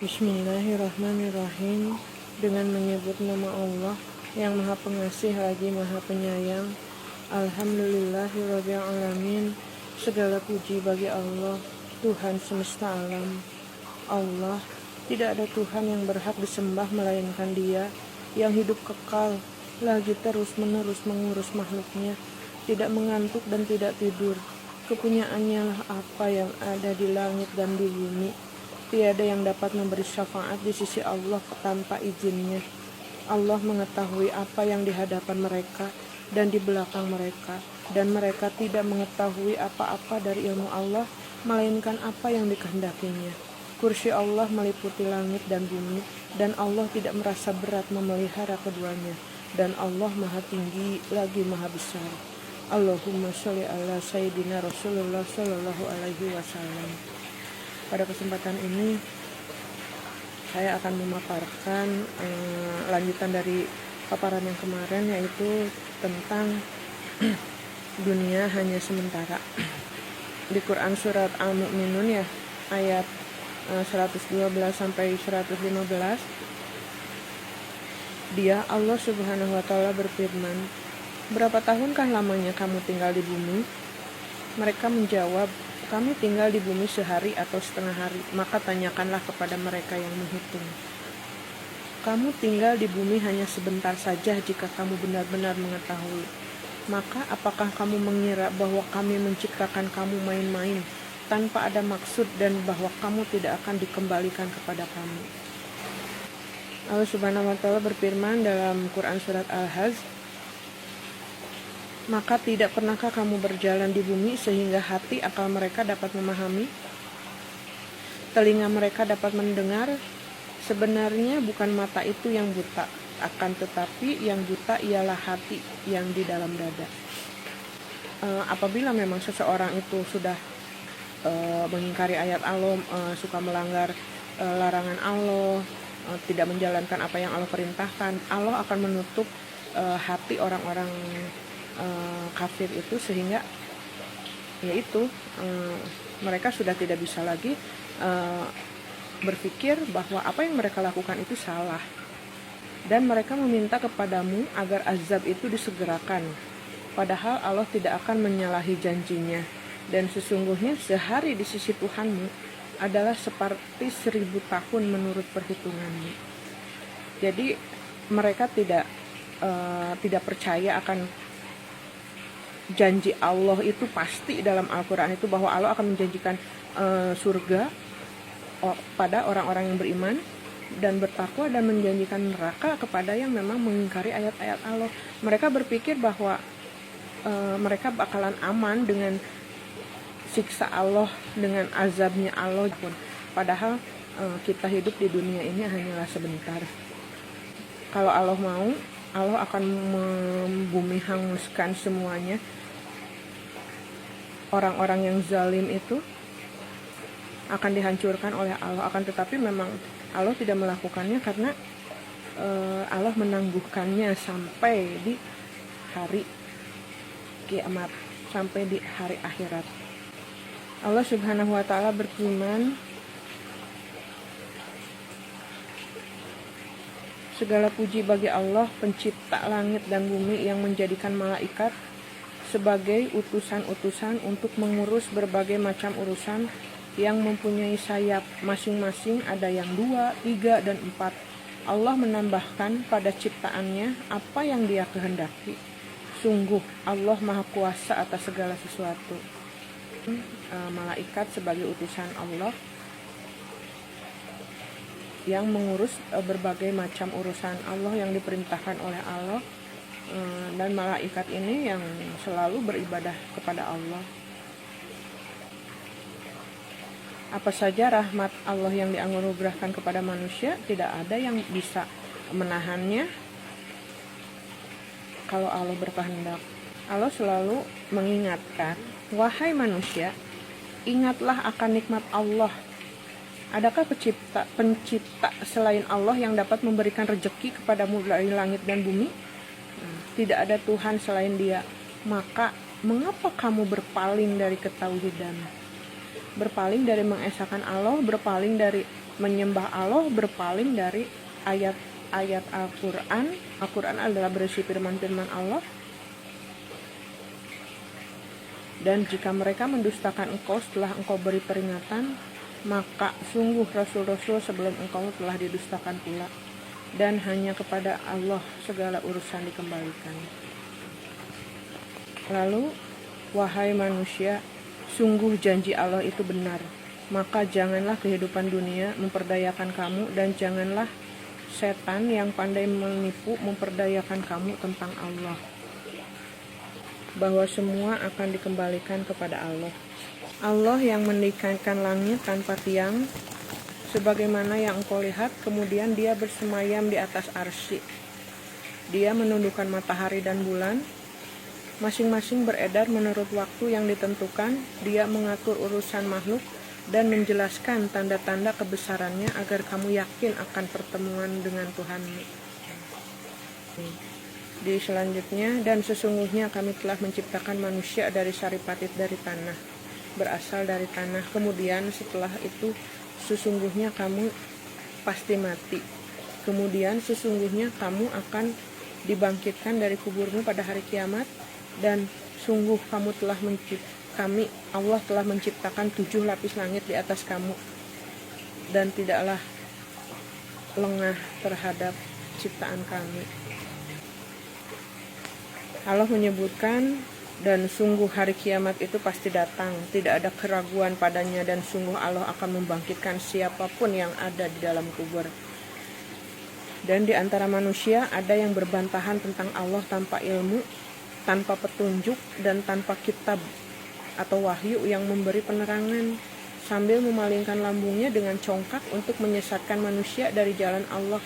Bismillahirrahmanirrahim. Dengan menyebut nama Allah yang Maha Pengasih lagi Maha Penyayang. Alhamdulillahirabbil alamin. Segala puji bagi Allah, Tuhan semesta alam. Allah, tidak ada Tuhan yang berhak disembah melainkan Dia yang hidup kekal, lagi terus-menerus mengurus makhluknya, tidak mengantuk dan tidak tidur. Kepunyaannya lah apa yang ada di langit dan di bumi. Tiada yang dapat memberi syafaat di sisi Allah tanpa izinnya. Allah mengetahui apa yang di hadapan mereka dan di belakang mereka, dan mereka tidak mengetahui apa-apa dari ilmu Allah, melainkan apa yang dikehendakinya. Kursi Allah meliputi langit dan bumi, dan Allah tidak merasa berat memelihara keduanya, dan Allah Maha Tinggi lagi Maha Besar. Allahumma sholli ala Sayyidina Rasulullah Sallallahu Alaihi Wasallam. Pada kesempatan ini saya akan memaparkan lanjutan dari paparan yang kemarin, yaitu tentang dunia hanya sementara. Di Quran surat Al-Mu'minun ya, ayat 112 sampai 115, Dia Allah Subhanahu wa taala berfirman, "Berapa tahunkah lamanya kamu tinggal di bumi?" Mereka menjawab, "Kami tinggal di bumi sehari atau setengah hari." Maka tanyakanlah kepada mereka yang menghitung, "Kamu tinggal di bumi hanya sebentar saja jika kamu benar-benar mengetahui. Maka apakah kamu mengira bahwa kami menciptakan kamu main-main tanpa ada maksud dan bahwa kamu tidak akan dikembalikan kepada kami?" Allah Subhanahu wa taala berfirman dalam Quran surat Al-Hajj, "Maka tidak pernahkah kamu berjalan di bumi sehingga hati akal mereka dapat memahami, telinga mereka dapat mendengar? Sebenarnya bukan mata itu yang buta, akan tetapi yang buta ialah hati yang di dalam dada." Apabila memang seseorang itu sudah mengingkari ayat Allah, suka melanggar larangan Allah, tidak menjalankan apa yang Allah perintahkan, Allah akan menutup hati orang-orang kafir itu, sehingga yaitu mereka sudah tidak bisa lagi berpikir bahwa apa yang mereka lakukan itu salah, dan mereka meminta kepadamu agar azab itu disegerakan, padahal Allah tidak akan menyalahi janjinya, dan sesungguhnya sehari di sisi Tuhanmu adalah seperti 1000 tahun menurut perhitunganmu. Jadi mereka tidak percaya akan janji Allah itu pasti dalam Al-Quran itu, bahwa Allah akan menjanjikan surga pada orang-orang yang beriman dan bertakwa, dan menjanjikan neraka kepada yang memang mengingkari ayat-ayat Allah. Mereka berpikir bahwa mereka bakalan aman dengan siksa Allah, dengan azabnya Allah pun. Padahal kita hidup di dunia ini hanyalah sebentar. Kalau Allah mau, Allah akan membumi hanguskan semuanya. Orang-orang yang zalim itu akan dihancurkan oleh Allah. Akan tetapi memang Allah tidak melakukannya karena Allah menangguhkannya sampai di hari kiamat, sampai di hari akhirat. Allah Subhanahu wa taala berfirman, "Segala puji bagi Allah, pencipta langit dan bumi, yang menjadikan malaikat sebagai utusan-utusan untuk mengurus berbagai macam urusan, yang mempunyai sayap masing-masing, ada yang 2, 3, dan 4. Allah menambahkan pada ciptaannya apa yang Dia kehendaki. Sungguh Allah Maha Kuasa atas segala sesuatu." Malaikat sebagai utusan Allah yang mengurus berbagai macam urusan Allah yang diperintahkan oleh Allah, dan malaikat ini yang selalu beribadah kepada Allah. Apa saja rahmat Allah yang dianugerahkan kepada manusia, tidak ada yang bisa menahannya kalau Allah berkehendak. Allah selalu mengingatkan, "Wahai manusia, ingatlah akan nikmat Allah. Adakah pencipta selain Allah yang dapat memberikan rezeki kepadamu dari langit dan bumi? Tidak ada Tuhan selain Dia. Maka mengapa kamu berpaling dari ketauhidan?" Berpaling dari mengesahkan Allah, berpaling dari menyembah Allah berpaling dari ayat-ayat Al-Quran. Al-Quran adalah berisi firman-firman Allah. Dan jika mereka mendustakan engkau setelah engkau beri peringatan, maka sungguh rasul-rasul sebelum engkau telah didustakan pula. Dan hanya kepada Allah segala urusan dikembalikan. Lalu, wahai manusia, sungguh janji Allah itu benar. Maka janganlah kehidupan dunia memperdayakan kamu, dan janganlah setan yang pandai menipu memperdayakan kamu tentang Allah. Bahwa semua akan dikembalikan kepada Allah. Allah yang mendirikan langit tanpa tiang, sebagaimana yang engkau lihat, kemudian dia bersemayam di atas arsy. Dia menundukkan matahari dan bulan, masing-masing beredar menurut waktu yang ditentukan. Dia mengatur urusan makhluk dan menjelaskan tanda-tanda kebesarannya agar kamu yakin akan pertemuan dengan Tuhanmu. Di selanjutnya, dan sesungguhnya kami telah menciptakan manusia dari saripatit dari tanah, berasal dari tanah. Kemudian setelah itu sesungguhnya kamu pasti mati. Kemudian sesungguhnya kamu akan dibangkitkan dari kuburmu pada hari kiamat. Dan sungguh Allah telah menciptakan 7 lapis langit di atas kamu, dan tidaklah lengah terhadap ciptaan kami. Allah menyebutkan, dan sungguh hari kiamat itu pasti datang, tidak ada keraguan padanya, dan sungguh Allah akan membangkitkan siapapun yang ada di dalam kubur. Dan di antara manusia ada yang berbantahan tentang Allah tanpa ilmu, tanpa petunjuk, dan tanpa kitab atau wahyu yang memberi penerangan, sambil memalingkan lambungnya dengan congkak untuk menyesatkan manusia dari jalan Allah.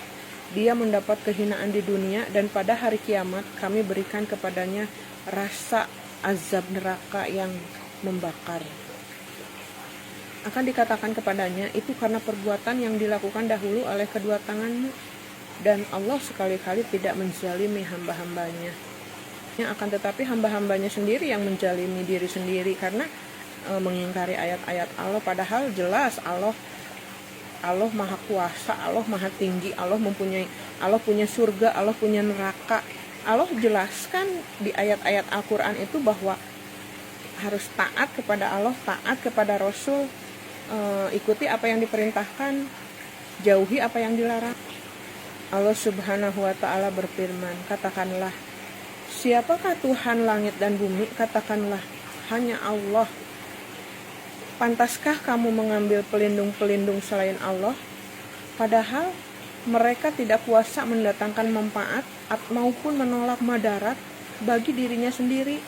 Dia mendapat kehinaan di dunia, dan pada hari kiamat kami berikan kepadanya rasa azab neraka yang membakar. Akan dikatakan kepadanya, itu karena perbuatan yang dilakukan dahulu oleh kedua tanganmu, dan Allah sekali-kali tidak menzalimi hamba-hambanya. Akan tetapi hamba-hambanya sendiri yang menzalimi diri sendiri karena mengingkari ayat-ayat Allah. Padahal jelas Allah maha kuasa, Allah maha tinggi, Allah punya surga, Allah punya neraka. Allah jelaskan di ayat-ayat Al-Quran itu bahwa harus taat kepada Allah, taat kepada Rasul, ikuti apa yang diperintahkan, jauhi apa yang dilarang. Allah Subhanahu wa ta'ala berfirman, katakanlah, siapakah Tuhan langit dan bumi? Katakanlah, hanya Allah. Pantaskah kamu mengambil pelindung-pelindung selain Allah? Padahal mereka tidak kuasa mendatangkan manfaat maupun menolak madarat bagi dirinya sendiri.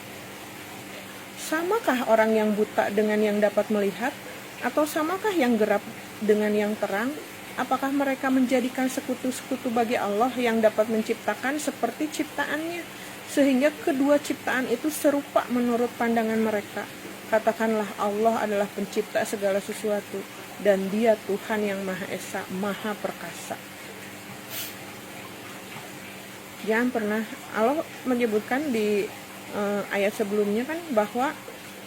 Samakah orang yang buta dengan yang dapat melihat? Atau samakah yang gelap dengan yang terang? Apakah mereka menjadikan sekutu-sekutu bagi Allah yang dapat menciptakan seperti ciptaannya, sehingga kedua ciptaan itu serupa menurut pandangan mereka? Katakanlah, Allah adalah pencipta segala sesuatu, dan Dia Tuhan yang Maha Esa, Maha Perkasa. Jangan pernah, Allah menyebutkan di ayat sebelumnya kan bahwa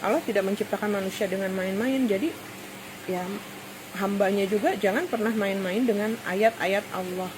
Allah tidak menciptakan manusia dengan main-main. Jadi ya, hambanya juga jangan pernah main-main dengan ayat-ayat Allah.